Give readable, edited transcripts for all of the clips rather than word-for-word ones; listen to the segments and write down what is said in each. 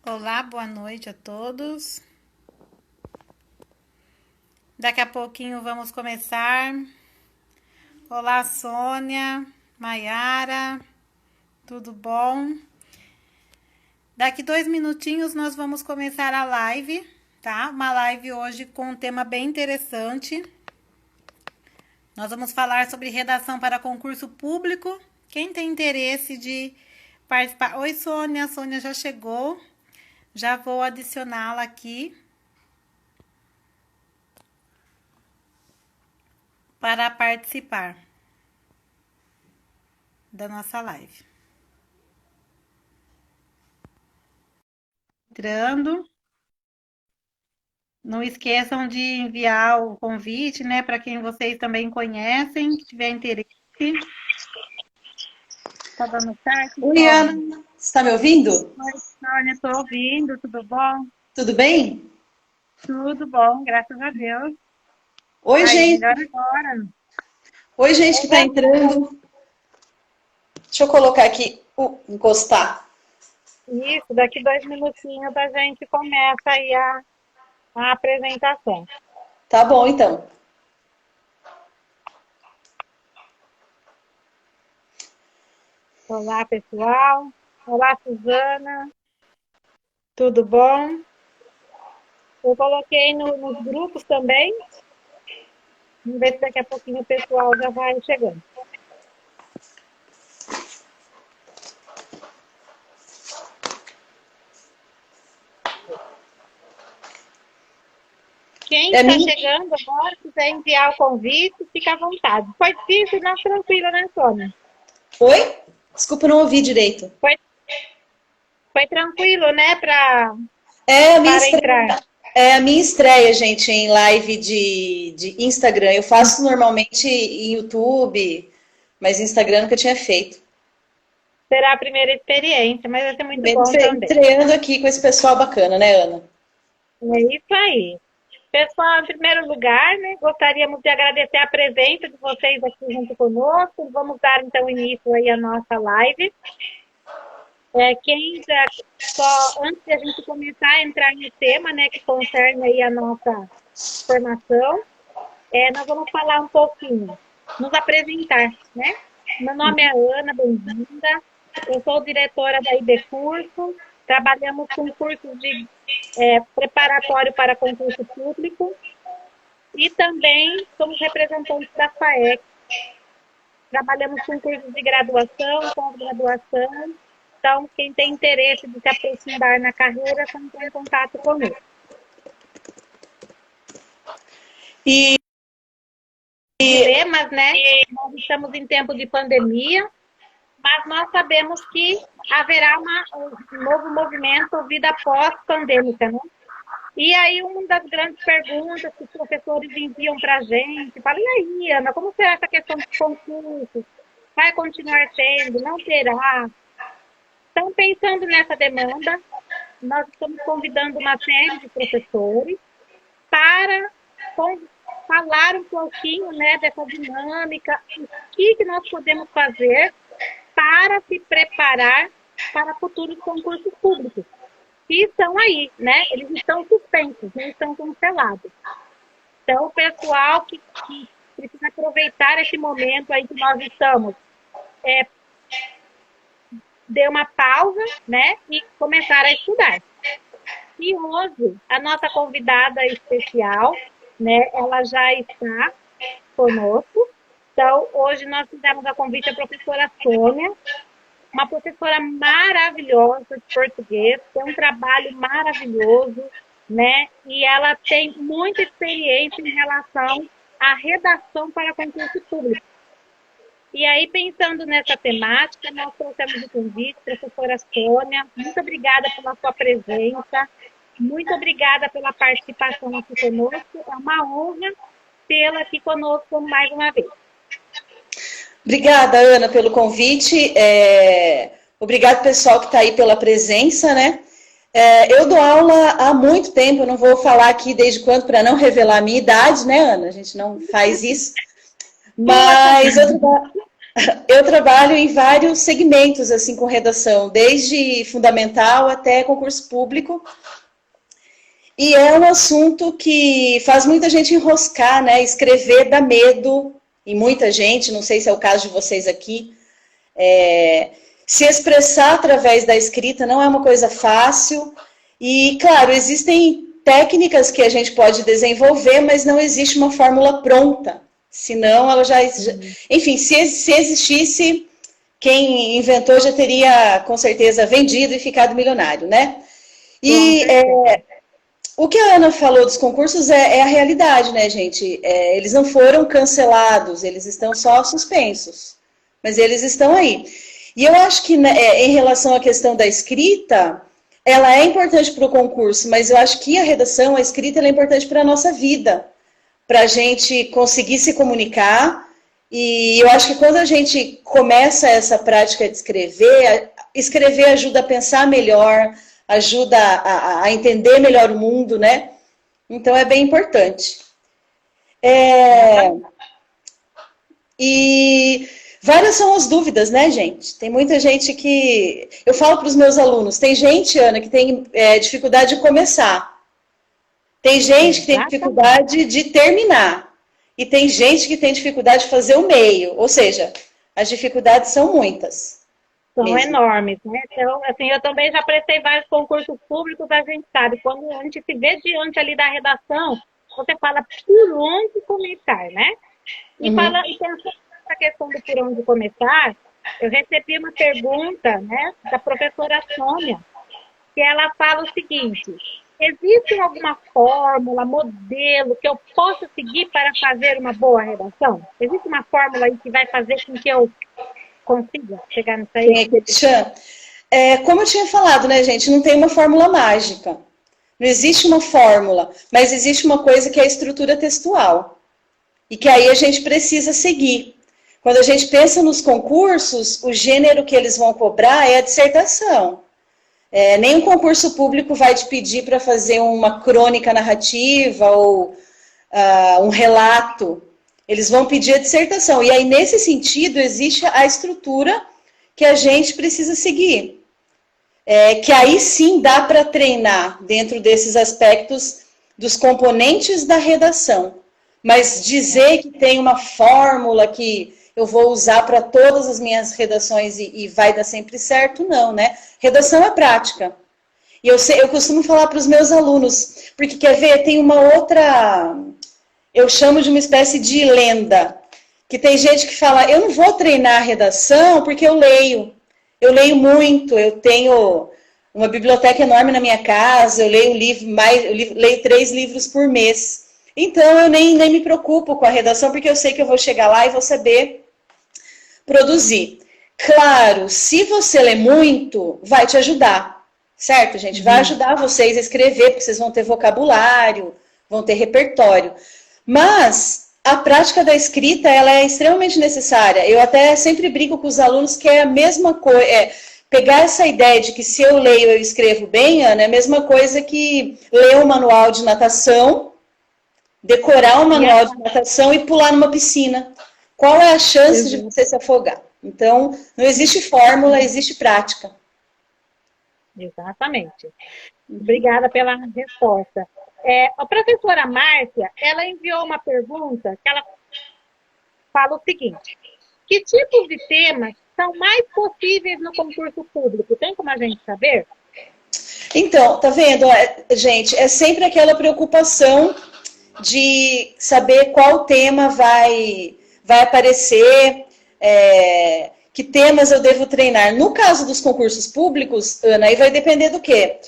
Olá, boa noite a todos. Daqui a pouquinho vamos começar. Olá, Sônia, Maiara, tudo bom? Daqui 2 minutinhos nós vamos começar a live, tá? Uma live hoje com um tema bem interessante. Nós vamos falar sobre redação para concurso público. Quem tem interesse de participar? Oi, Sônia, a Sônia já chegou. Já vou adicioná-la aqui para participar da nossa live. Entrando. Não esqueçam de enviar o convite, né, para quem vocês também conhecem, que tiver interesse. Tá dando certo? Oi, Ana, você está me ouvindo? Oi, Sônia, estou ouvindo, tudo bom? Tudo bem? Tudo bom, graças a Deus. Oi, gente. Melhor agora. Oi, gente que está entrando. Deixa eu colocar aqui, encostar. Isso, daqui 2 minutinhos a gente começa aí a apresentação. Tá bom, então. Olá, pessoal. Olá, Suzana. Tudo bom? Eu coloquei nos grupos também. Vamos ver se daqui a pouquinho o pessoal já vai chegando. Quem está chegando agora, se quiser enviar o convite, fica à vontade. Foi difícil, mas tranquilo, né, Sônia? Oi? Desculpa, não ouvi direito. Foi tranquilo, né, para entrar. É a minha estreia, gente, em live de Instagram. Eu faço normalmente em YouTube, mas Instagram nunca tinha feito. Será a primeira experiência, mas vai ser muito bom também. Estreando aqui com esse pessoal bacana, né, Ana? É isso aí. Pessoal, em primeiro lugar, né, gostaríamos de agradecer a presença de vocês aqui junto conosco. Vamos dar, então, início aí à nossa live. Antes de a gente começar a entrar no tema, né, que concerne aí a nossa formação, nós vamos falar um pouquinho, nos apresentar, né? Meu nome é Ana, bem-vinda. Eu sou diretora da IB Curso. Trabalhamos com cursos de preparatório para concurso público e também somos representantes da FAEC. Trabalhamos com cursos de graduação, pós-graduação. Então, quem tem interesse de se aprofundar na carreira, só entrar em contato conosco. Problemas, né? Nós estamos em tempo de pandemia, mas nós sabemos que haverá um novo movimento vida pós-pandêmica, né? E aí, uma das grandes perguntas que os professores enviam para a gente, falam, e aí, Ana, como será essa questão de concurso? Vai continuar tendo? Não terá? Então, pensando nessa demanda, nós estamos convidando uma série de professores para falar um pouquinho, né, dessa dinâmica, o que nós podemos fazer para se preparar para futuros concursos públicos. Que estão aí, né? Eles estão suspensos, não estão cancelados. Então, o pessoal que precisa aproveitar esse momento aí que nós estamos, dê uma pausa, né, e começar a estudar. E hoje, a nossa convidada especial, né, ela já está conosco. Então, hoje nós fizemos a convite à professora Sônia, uma professora maravilhosa de português, tem um trabalho maravilhoso, né, e ela tem muita experiência em relação à redação para concurso público. E aí, pensando nessa temática, nós trouxemos o convite, professora Sônia, muito obrigada pela sua presença, muito obrigada pela participação aqui conosco, é uma honra tê-la aqui conosco mais uma vez. Obrigada, Ana, pelo convite, obrigado pessoal que está aí pela presença, né? Eu dou aula há muito tempo, eu não vou falar aqui desde quando para não revelar a minha idade, né, Ana? A gente não faz isso. Mas Eu trabalho em vários segmentos, assim, com redação, desde fundamental até concurso público. E é um assunto que faz muita gente enroscar, né? Escrever dá medo, e muita gente, não sei se é o caso de vocês aqui, se expressar através da escrita não é uma coisa fácil. E, claro, existem técnicas que a gente pode desenvolver, mas não existe uma fórmula pronta. Senão, ela já... Enfim, se existisse, quem inventou já teria, com certeza, vendido e ficado milionário, né? E o que a Ana falou dos concursos é a realidade, né, gente? Eles não foram cancelados, eles estão só suspensos. Mas eles estão aí. E eu acho que, né, em relação à questão da escrita, ela é importante para o concurso, mas eu acho que a redação, a escrita, ela é importante para a nossa vida, para a gente conseguir se comunicar. E eu acho que quando a gente começa essa prática de escrever, escrever ajuda a pensar melhor, ajuda a entender melhor o mundo, né? Então é bem importante. E várias são as dúvidas, né, gente? Tem muita gente que... Eu falo para os meus alunos, tem gente, Ana, que tem dificuldade de começar. Tem gente que tem dificuldade de terminar. E tem gente que tem dificuldade de fazer o meio. Ou seja, as dificuldades são muitas. São enormes, né? Então, assim, eu também já prestei vários concursos públicos, a gente sabe, quando a gente se vê diante ali da redação, você fala por onde começar, né? E pensando nessa questão do por onde começar, eu recebi uma pergunta, né, da professora Sônia, que ela fala o seguinte: existe alguma fórmula, modelo que eu possa seguir para fazer uma boa redação? Existe uma fórmula aí que vai fazer com que eu consiga chegar nisso aí? Como eu tinha falado, né, gente, não tem uma fórmula mágica. Não existe uma fórmula, mas existe uma coisa que é a estrutura textual. E que aí a gente precisa seguir. Quando a gente pensa nos concursos, o gênero que eles vão cobrar é a dissertação. Nenhum concurso público vai te pedir para fazer uma crônica narrativa ou um relato. Eles vão pedir a dissertação. E aí, nesse sentido, existe a estrutura que a gente precisa seguir. Que aí sim dá para treinar dentro desses aspectos dos componentes da redação. Mas dizer que tem uma fórmula que eu vou usar para todas as minhas redações e vai dar sempre certo, não, né? Redação é prática. E eu costumo falar para os meus alunos, porque quer ver, tem uma outra, eu chamo de uma espécie de lenda, que tem gente que fala, eu não vou treinar a redação porque eu leio muito, eu tenho uma biblioteca enorme na minha casa, eu leio leio 3 livros por mês. Então eu nem me preocupo com a redação, porque eu sei que eu vou chegar lá e vou saber produzir. Claro, se você lê muito, vai te ajudar, certo, gente? Vai ajudar vocês a escrever, porque vocês vão ter vocabulário, vão ter repertório. Mas a prática da escrita, ela é extremamente necessária. Eu até sempre brinco com os alunos que é a mesma coisa, pegar essa ideia de que se eu leio, eu escrevo bem, Ana, é a mesma coisa que ler um manual de natação, decorar um manual de natação e pular numa piscina. Qual é a chance de você se afogar? Então, não existe fórmula, existe prática. Exatamente. Obrigada pela resposta. A professora Márcia, ela enviou uma pergunta que ela fala o seguinte: que tipos de temas são mais possíveis no concurso público? Tem como a gente saber? Então, tá vendo, gente? É sempre aquela preocupação de saber qual tema vai aparecer, que temas eu devo treinar. No caso dos concursos públicos, Ana, aí vai depender do quê?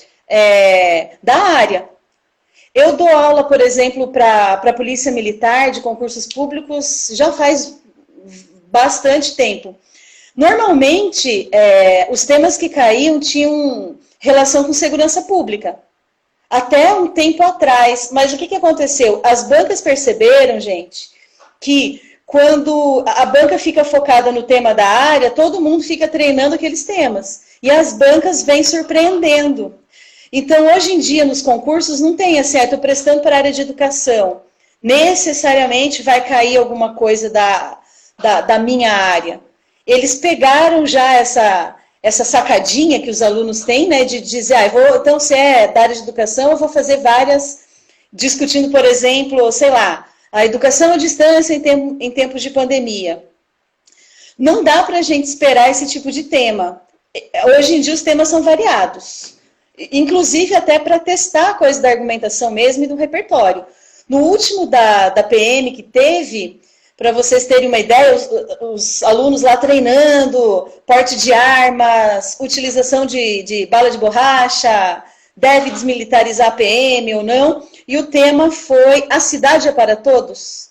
Da área. Eu dou aula, por exemplo, para a Polícia Militar de concursos públicos já faz bastante tempo. Normalmente, os temas que caíam tinham relação com segurança pública. Até um tempo atrás. Mas o que aconteceu? As bancas perceberam, gente, que quando a banca fica focada no tema da área, todo mundo fica treinando aqueles temas. E as bancas vêm surpreendendo. Então, hoje em dia, nos concursos, não tem assim, estou prestando para a área de educação. Necessariamente vai cair alguma coisa da minha área. eles pegaram já essa sacadinha que os alunos têm, né, de dizer, então se é da área de educação, eu vou fazer várias, discutindo, por exemplo, sei lá, a educação à distância em tempos de pandemia. Não dá para a gente esperar esse tipo de tema. Hoje em dia os temas são variados, inclusive até para testar a coisa da argumentação mesmo e do repertório. No último da PM que teve, para vocês terem uma ideia, os alunos lá treinando, porte de armas, utilização de bala de borracha, deve desmilitarizar a PM ou não, e o tema foi A Cidade é para Todos?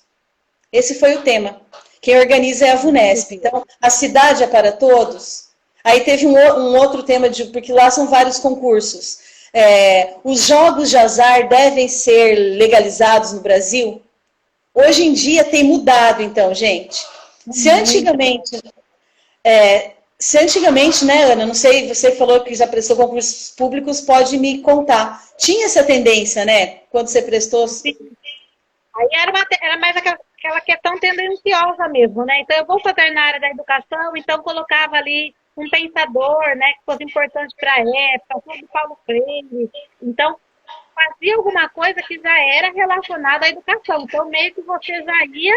Esse foi o tema. Quem organiza é a VUNESP. Então, A Cidade é para Todos? Aí teve um outro tema, porque lá são vários concursos. Os jogos de azar devem ser legalizados no Brasil? Hoje em dia tem mudado, então, gente. Se antigamente, né, Ana, não sei, você falou que já prestou concursos públicos, pode me contar. Tinha essa tendência, né, quando você prestou? Sim. Aí era mais aquela questão tendenciosa mesmo, né? Então, eu vou fazer na área da educação, então colocava ali um pensador, né, que fosse importante para a época, como Paulo Freire. Então, fazia alguma coisa que já era relacionada à educação. Então, meio que você já ia,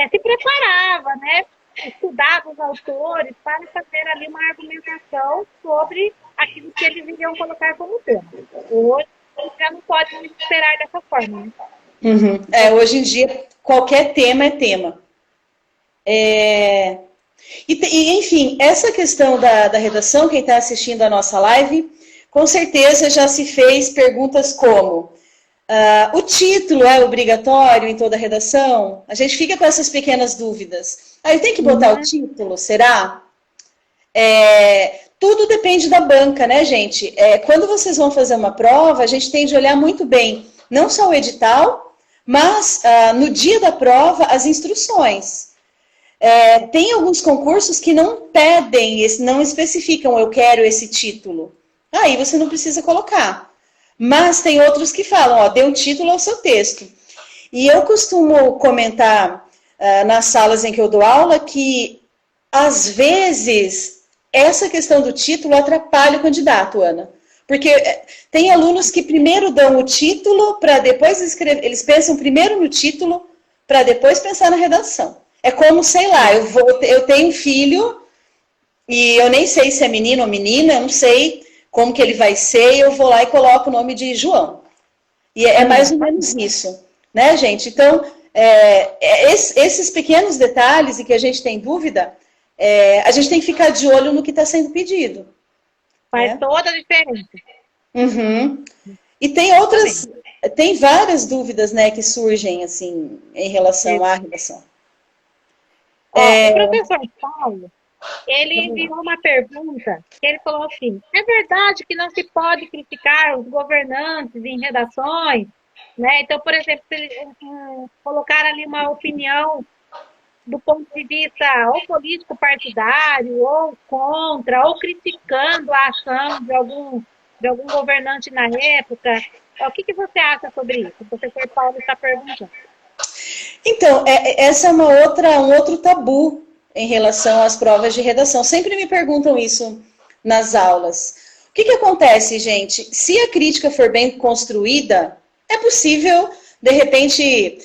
se preparava, né? Estudava os autores para fazer ali uma argumentação sobre aquilo que eles iriam colocar como tema. Hoje, já não pode esperar dessa forma, né? Uhum. Hoje em dia, qualquer tema é tema. Enfim, essa questão da redação, quem está assistindo a nossa live, com certeza já se fez perguntas como o título é obrigatório em toda a redação? A gente fica com essas pequenas dúvidas. Eu tenho que botar o título, será? Tudo depende da banca, né, gente? Quando vocês vão fazer uma prova, a gente tem de olhar muito bem, não só o edital, mas no dia da prova, as instruções. Tem alguns concursos que não pedem, não especificam, eu quero esse título. Aí você não precisa colocar. Mas tem outros que falam, dê um título ao seu texto. E eu costumo comentar nas salas em que eu dou aula que, às vezes, essa questão do título atrapalha o candidato, Ana. Porque tem alunos que primeiro dão o título para depois escrever. Eles pensam primeiro no título para depois pensar na redação. É como, sei lá, eu tenho um filho e eu nem sei se é menino ou menina, eu não sei como que ele vai ser, e eu vou lá e coloco o nome de João. E é mais ou menos isso, né, gente? Então, esses pequenos detalhes e que a gente tem dúvida, a gente tem que ficar de olho no que está sendo pedido. Faz toda a diferença. Uhum. E tem várias dúvidas, né, que surgem, assim, em relação à redação. O professor Paulo, ele enviou uma pergunta, que ele falou assim, é verdade que não se pode criticar os governantes em redações, né? Então, por exemplo, se eles colocar ali uma opinião do ponto de vista ou político partidário, ou contra, ou criticando a ação de algum governante na época. O que você acha sobre isso? O professor Paulo está perguntando. Então, essa é um outro tabu em relação às provas de redação. Sempre me perguntam isso nas aulas. O que acontece, gente? Se a crítica for bem construída, é possível, de repente,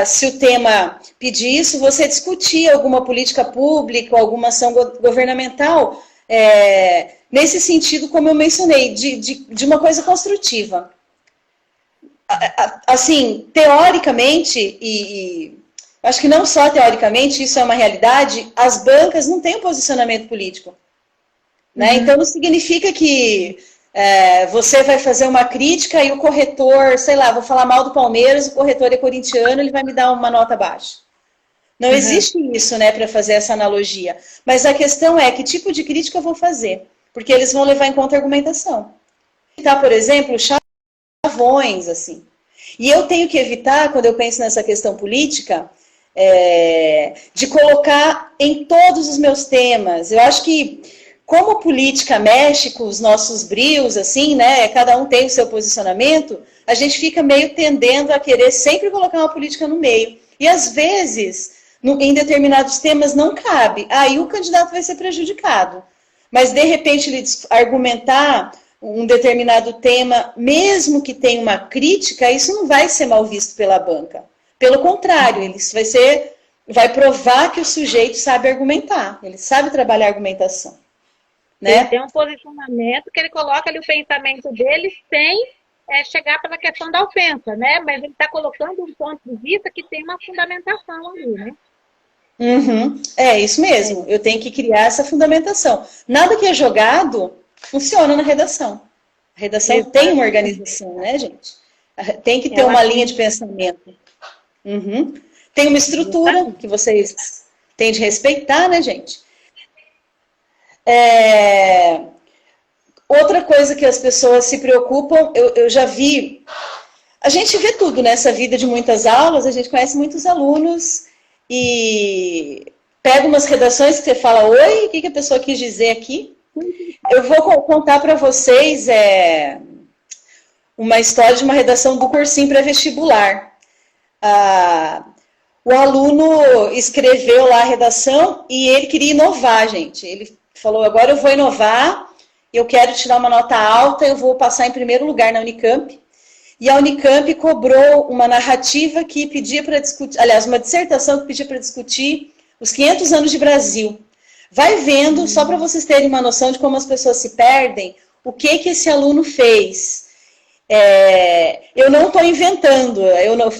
se o tema pedir isso, você discutir alguma política pública, alguma ação governamental, nesse sentido, como eu mencionei, de uma coisa construtiva. Assim, teoricamente, e acho que não só teoricamente, isso é uma realidade, as bancas não têm um posicionamento político. Né? Então, não significa que você vai fazer uma crítica e o corretor, sei lá, vou falar mal do Palmeiras, o corretor é corintiano, ele vai me dar uma nota baixa. Não existe isso, né, para fazer essa analogia. Mas a questão é, que tipo de crítica eu vou fazer? Porque eles vão levar em conta a argumentação. Tá, por exemplo, chavões, assim. E eu tenho que evitar, quando eu penso nessa questão política, de colocar em todos os meus temas. Eu acho que, como a política mexe com os nossos brios, assim, né, cada um tem o seu posicionamento, a gente fica meio tendendo a querer sempre colocar uma política no meio. E, às vezes, em determinados temas não cabe. Aí o candidato vai ser prejudicado. Mas, de repente, ele argumentar um determinado tema, mesmo que tenha uma crítica, isso não vai ser mal visto pela banca. Pelo contrário, ele vai provar que o sujeito sabe argumentar, ele sabe trabalhar a argumentação. Né? Ele tem um posicionamento que ele coloca ali o pensamento dele sem chegar pela questão da ofensa, né? Mas ele está colocando um ponto de vista que tem uma fundamentação ali, né? Uhum. É isso mesmo, eu tenho que criar essa fundamentação. Nada que é jogado funciona na redação. A redação tem uma organização, né, gente? Tem que ter uma linha de pensamento. Uhum. Tem uma estrutura que vocês têm de respeitar, né, gente? Outra coisa que as pessoas se preocupam, eu já vi... A gente vê tudo nessa vida de muitas aulas, a gente conhece muitos alunos e pega umas redações que você fala, oi, o que a pessoa quis dizer aqui? Eu vou contar para vocês uma história de uma redação do cursinho pré-vestibular. O aluno escreveu lá a redação e ele queria inovar, gente. Ele falou, agora eu vou inovar, eu quero tirar uma nota alta, eu vou passar em primeiro lugar na Unicamp. E a Unicamp cobrou uma narrativa que pedia para discutir, aliás, uma dissertação que pedia para discutir os 500 anos de Brasil. Vai vendo, só para vocês terem uma noção de como as pessoas se perdem, o que esse aluno fez. Eu não estou inventando,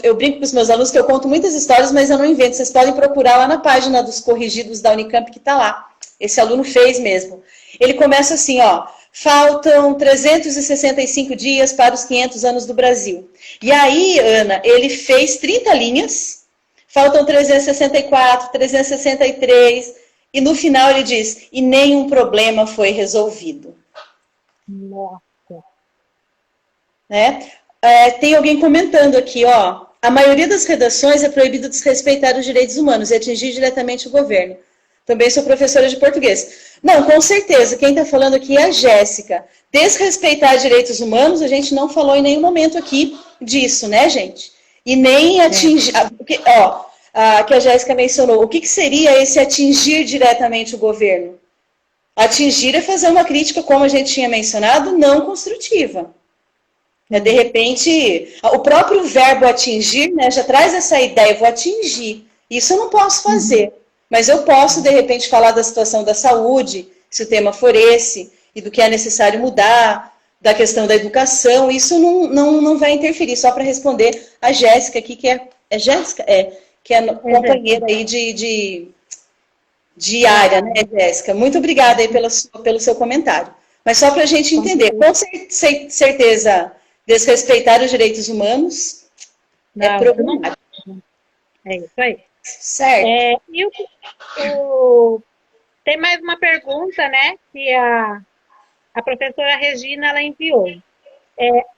eu brinco com os meus alunos que eu conto muitas histórias, mas eu não invento. Vocês podem procurar lá na página dos corrigidos da Unicamp que está lá. Esse aluno fez mesmo. Ele começa assim, ó, faltam 365 dias para os 500 anos do Brasil. E aí, Ana, ele fez 30 linhas, faltam 364, 363, e no final ele diz, e nenhum problema foi resolvido. Nossa. Né? Tem alguém comentando aqui, ó, a maioria das redações é proibido desrespeitar os direitos humanos e atingir diretamente o governo. Também sou professora de português. Não, com certeza, quem está falando aqui é a Jéssica. Desrespeitar direitos humanos, a gente não falou em nenhum momento aqui disso, né, gente? E nem atingir... que a Jéssica mencionou, o que seria esse atingir diretamente o governo? Atingir é fazer uma crítica, como a gente tinha mencionado, não construtiva. De repente, o próprio verbo atingir, né, já traz essa ideia, vou atingir. Isso eu não posso fazer. Mas eu posso, de repente, falar da situação da saúde, se o tema for esse, e do que é necessário mudar, da questão da educação, isso não vai interferir. Só para responder a Jéssica aqui, que é Jéssica? Que é companheira aí de área, né, Jéssica? Muito obrigada aí pelo seu comentário. Mas só para a gente entender, com certeza, desrespeitar os direitos humanos é problemático. É isso aí. Certo. Tem mais uma pergunta, né, que a professora Regina ela enviou.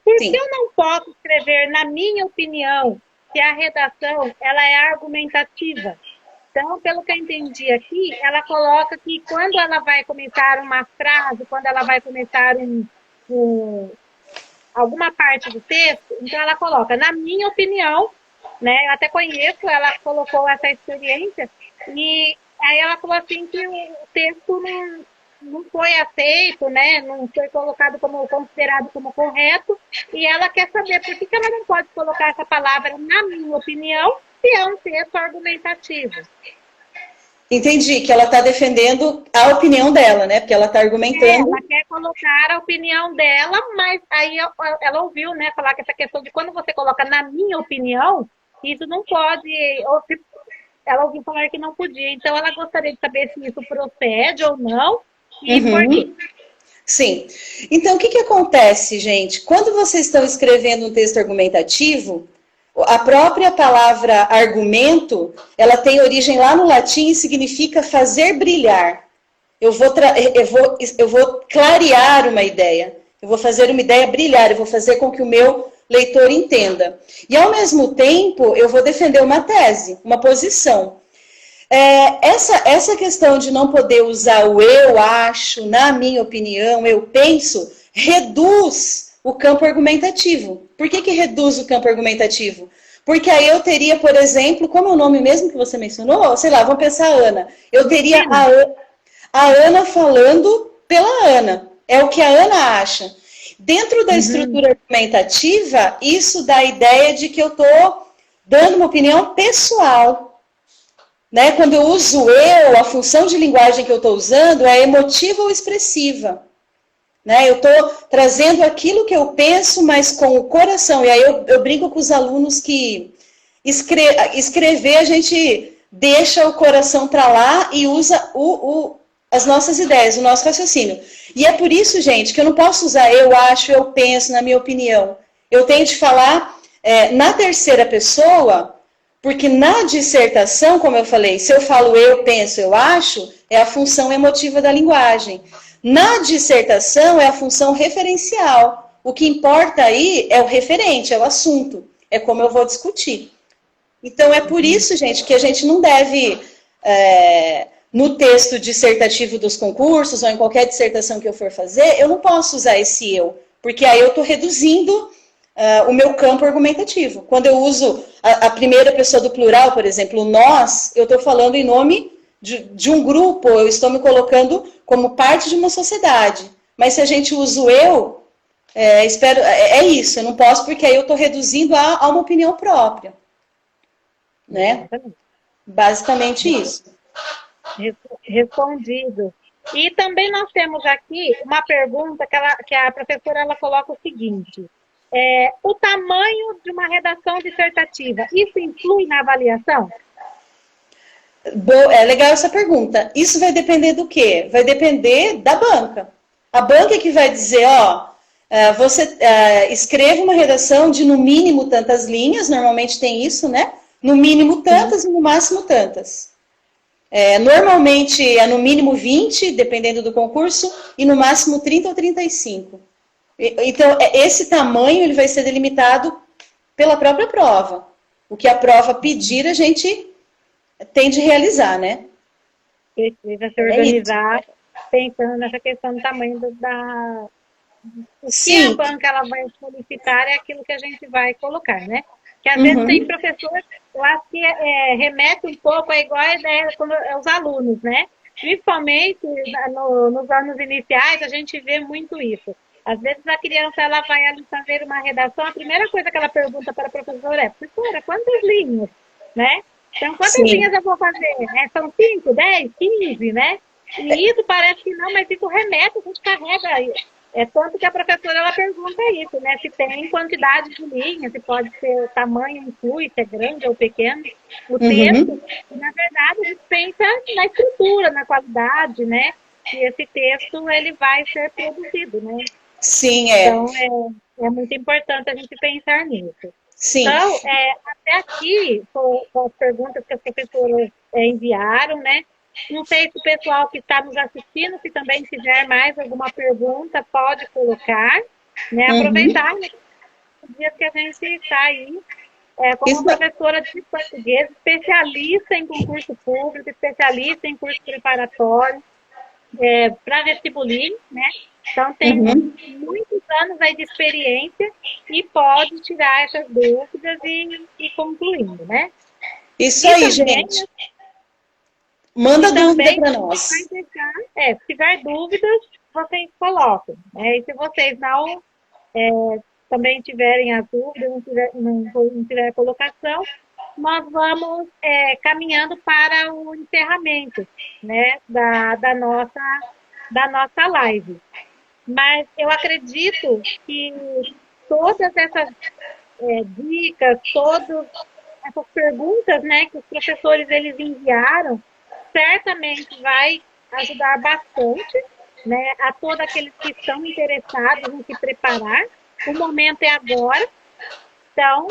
Por que eu não posso escrever, na minha opinião, que a redação ela é argumentativa? Então, pelo que eu entendi aqui, ela coloca que quando ela vai começar uma frase, quando ela vai começar alguma parte do texto, então ela coloca, na minha opinião, né? Eu até conheço, ela colocou essa experiência, e aí ela falou assim que o texto não foi aceito, né? Não foi colocado considerado como correto, e ela quer saber por que ela não pode colocar essa palavra, na minha opinião, se é um texto argumentativo. Entendi, que ela está defendendo a opinião dela, né? Porque ela está argumentando. Ela quer colocar a opinião dela, mas aí ela ouviu, né, falar que essa questão de quando você coloca na minha opinião, isso não pode, ou se ela ouviu falar que não podia. Então ela gostaria de saber se isso procede ou não e por quê. Sim. Então o que acontece, gente? Quando vocês estão escrevendo um texto argumentativo, a própria palavra argumento, ela tem origem lá no latim e significa fazer brilhar. Eu vou clarear uma ideia. Eu vou fazer uma ideia brilhar. Eu vou fazer com que o meu leitor entenda. E, ao mesmo tempo, eu vou defender uma tese, uma posição. Essa questão de não poder usar o eu acho, na minha opinião, eu penso, reduz o campo argumentativo. Por que reduz o campo argumentativo? Porque aí eu teria, por exemplo, como é o nome mesmo que você mencionou? Sei lá, vamos pensar a Ana. Eu teria a Ana falando pela Ana. É o que a Ana acha. Dentro da estrutura argumentativa, isso dá a ideia de que eu estou dando uma opinião pessoal. Né? Quando eu uso eu, a função de linguagem que eu estou usando é emotiva ou expressiva. Né? Eu estou trazendo aquilo que eu penso, mas com o coração. E aí eu brinco com os alunos que escrever a gente deixa o coração para lá e usa as nossas ideias, o nosso raciocínio. E é por isso, gente, que eu não posso usar eu acho, eu penso, na minha opinião. Eu tenho de falar na terceira pessoa, porque na dissertação, como eu falei, se eu falo eu penso, eu acho, é a função emotiva da linguagem. Na dissertação é a função referencial. O que importa aí é o referente, é o assunto. É como eu vou discutir. Então é por isso, gente, que a gente não deve, no texto dissertativo dos concursos, ou em qualquer dissertação que eu for fazer, eu não posso usar esse eu, porque aí eu estou reduzindo o meu campo argumentativo. Quando eu uso a primeira pessoa do plural, por exemplo, nós, eu estou falando em nome de um grupo, eu estou me colocando como parte de uma sociedade. Mas se a gente usa o eu, é isso, eu não posso, porque aí eu estou reduzindo a uma opinião própria. Né? Basicamente isso. Respondido. E também nós temos aqui uma pergunta que a professora ela coloca o seguinte: o tamanho de uma redação dissertativa, isso influi na avaliação? É legal essa pergunta. Isso vai depender do quê? Vai depender da banca. A banca que vai dizer, você escreva uma redação de no mínimo tantas linhas, normalmente tem isso, né? No mínimo tantas e no máximo tantas. Normalmente é no mínimo 20, dependendo do concurso, e no máximo 30 ou 35. Então, esse tamanho ele vai ser delimitado pela própria prova. O que a prova pedir, a gente tem de realizar, né? Precisa se organizar pensando nessa questão do tamanho o que a banca ela vai solicitar é aquilo que a gente vai colocar, né? Que às vezes tem professores, eu acho que remete um pouco, é igual a ideia quando os alunos, né? Principalmente nos anos iniciais, a gente vê muito isso. Às vezes a criança ela vai ali fazer uma redação, a primeira coisa que ela pergunta para a professora é: professora, quantas linhas? Né? Então, quantas linhas eu vou fazer? São 5, 10, 15, né? E isso parece que não, mas isso remete, a gente carrega aí. Tanto que a professora ela pergunta isso, né? Se tem quantidade de linhas, se pode ser tamanho inclui, se é grande ou pequeno, o texto. E, na verdade, a gente pensa na estrutura, na qualidade, né? Que esse texto ele vai ser produzido, né? Sim, Então, é muito importante a gente pensar nisso. Sim. Então, até aqui, com as perguntas que as professoras enviaram, né? Não sei se o pessoal que está nos assistindo, se também tiver mais alguma pergunta, pode colocar, né? Aproveitar, né? Os dias que a gente está aí, como professora de português, especialista em concurso público, especialista em curso preparatório, para vestibulinho, né? Então, tem muitos anos aí de experiência e pode tirar essas dúvidas e ir concluindo, né? Isso aí, também, gente. Manda dúvida para nós. Se tiver dúvidas, vocês colocam. E se vocês não também tiverem as dúvidas, não tiver colocação, nós vamos caminhando para o encerramento, né, da nossa live. Mas eu acredito que todas essas dicas, todas essas perguntas, né, que os professores eles enviaram, certamente vai ajudar bastante, né, a todos aqueles que estão interessados em se preparar. O momento é agora. Então,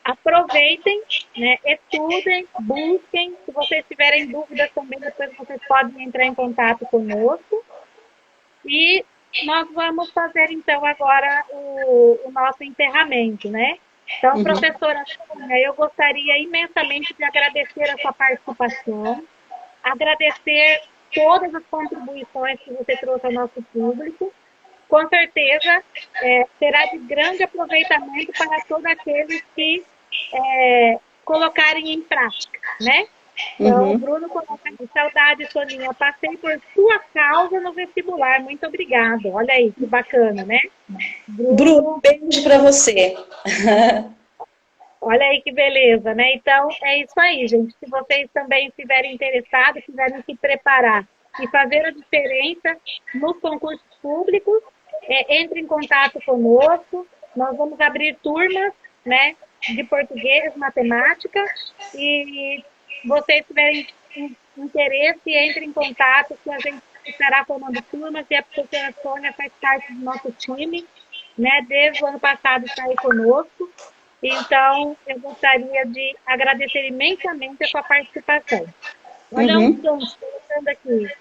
aproveitem, né, estudem, busquem. Se vocês tiverem dúvidas também, depois vocês podem entrar em contato conosco. E nós vamos fazer, então, agora o nosso encerramento, né? Então, professora Sônia, eu gostaria imensamente de agradecer a sua participação, agradecer todas as contribuições que você trouxe ao nosso público. Com certeza, será de grande aproveitamento para todos aqueles que colocarem em prática, né? Então, o Bruno coloca aqui, saudade, Soninha, passei por sua causa no vestibular, muito obrigado. Olha aí, que bacana, né? Bruno, beijo para você. Olha aí que beleza, né? Então, é isso aí, gente. Se vocês também estiverem interessados, quiserem se preparar e fazer a diferença nos concursos públicos, entre em contato conosco. Nós vamos abrir turmas, né, de português, matemática, e vocês tiverem interesse, entre em contato, que a gente estará formando turmas, e a professora Sônia faz parte do nosso time, né, desde o ano passado está aí conosco. Então, eu gostaria de agradecer imensamente a sua participação. Olha um gancho, colocando aqui.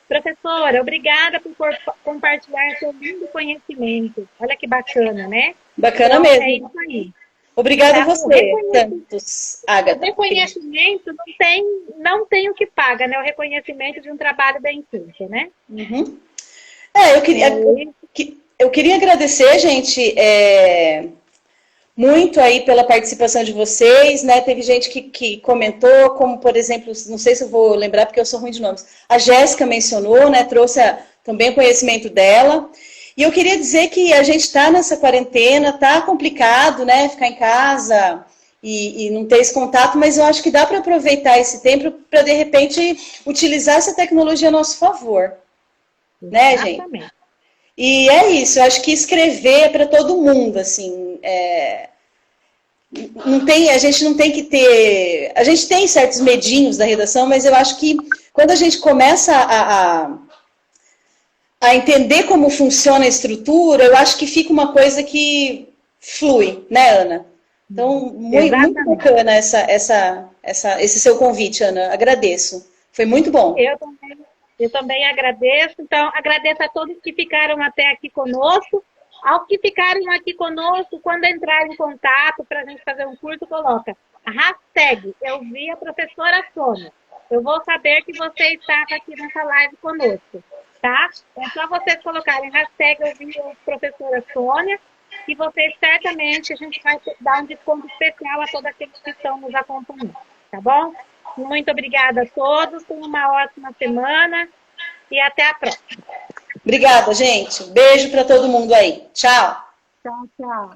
Professora, obrigada por compartilhar seu lindo conhecimento. Olha que bacana, né? Bacana então, mesmo. É isso aí. Obrigada a você, Santos, Ágata. O reconhecimento não tem o que paga, né? O reconhecimento de um trabalho bem feito, né? Eu queria agradecer, gente, muito aí pela participação de vocês, né? Teve gente que comentou, como, por exemplo, não sei se eu vou lembrar porque eu sou ruim de nomes, a Jéssica mencionou, né? Trouxe também o conhecimento dela. E eu queria dizer que a gente está nessa quarentena, tá complicado, né? Ficar em casa e não ter esse contato, mas eu acho que dá para aproveitar esse tempo para, de repente, utilizar essa tecnologia a nosso favor. Né, gente? E é isso, eu acho que escrever é para todo mundo, assim. A gente não tem que ter... A gente tem certos medinhos da redação, mas eu acho que quando a gente começa a entender como funciona a estrutura, eu acho que fica uma coisa que flui, né, Ana? Então, muito bacana esse seu convite, Ana. Agradeço. Foi muito bom. Eu também agradeço. Então, agradeço a todos que ficaram até aqui conosco. Aos que ficaram aqui conosco, quando entrar em contato para a gente fazer um curso, coloca a hashtag Eu Vi a Professora Sônia. Eu vou saber que você está aqui nessa live conosco. Tá? É só vocês colocarem hashtag Eu Vi a Professora Sônia, e vocês certamente a gente vai dar um desconto especial a todos aqueles que estão nos acompanhando. Tá bom? Muito obrigada a todos. Tenham uma ótima semana e até a próxima. Obrigada, gente. Beijo para todo mundo aí. Tchau. Tchau, tchau.